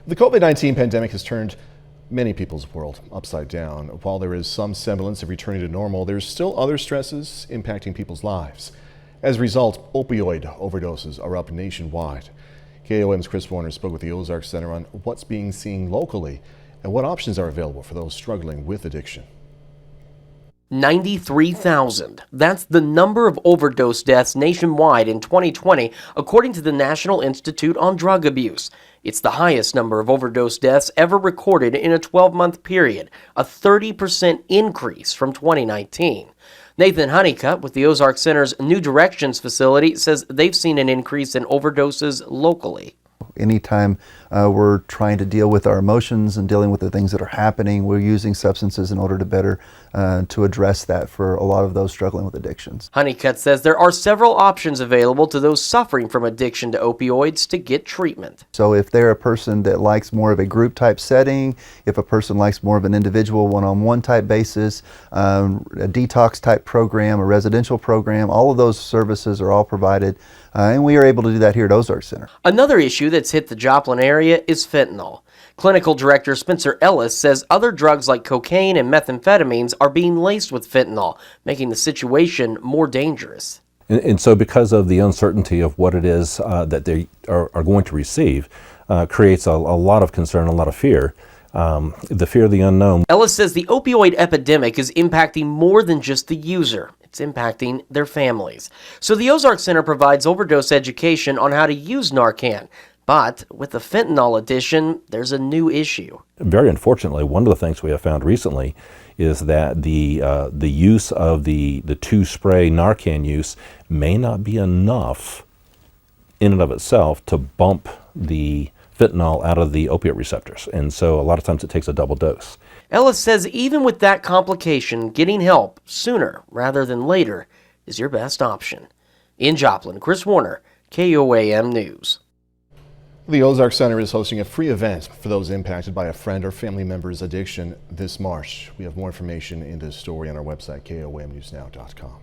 The COVID-19 pandemic has turned many people's world upside down. While there is some semblance of returning to normal, there's still other stresses impacting people's lives. As a result, opioid overdoses are up nationwide. KOAM's Chris Warner spoke with the Ozark Center on what's being seen locally and what options are available for those struggling with addiction. 93,000. That's the number of overdose deaths nationwide in 2020, according to the National Institute on Drug Abuse. It's the highest number of overdose deaths ever recorded in a 12-month period, a 30% increase from 2019. Nathan Honeycutt with the Ozark Center's New Directions facility says they've seen an increase in overdoses locally. Anytime we're trying to deal with our emotions and dealing with the things that are happening, we're using substances in order to better to address that for a lot of those struggling with addictions. Honeycutt says there are several options available to those suffering from addiction to opioids to get treatment. So if they're a person that likes more of a group type setting, if a person likes more of an individual one-on-one type basis, a detox type program, a residential program, all of those services are all provided, and we are able to do that here at Ozark Center. Another issue that's hit the Joplin area is fentanyl. Clinical Director Spencer Ellis says other drugs like cocaine and methamphetamines are being laced with fentanyl, making the situation more dangerous. And so because of the uncertainty of what it is that they are going to receive, creates a lot of concern, a lot of fear. The fear of the unknown. Ellis says the opioid epidemic is impacting more than just the user. It's impacting their families. So the Ozark Center provides overdose education on how to use Narcan. But with the fentanyl addition, there's a new issue. Very unfortunately, one of the things we have found recently is that the use of the two-spray Narcan use may not be enough in and of itself to bump the fentanyl out of the opiate receptors. And so a lot of times it takes a double dose. Ellis says even with that complication, getting help sooner rather than later is your best option. In Joplin, Chris Warner, KOAM News. The Ozark Center is hosting a free event for those impacted by a friend or family member's addiction this March. We have more information in this story on our website, KOAMnewsnow.com.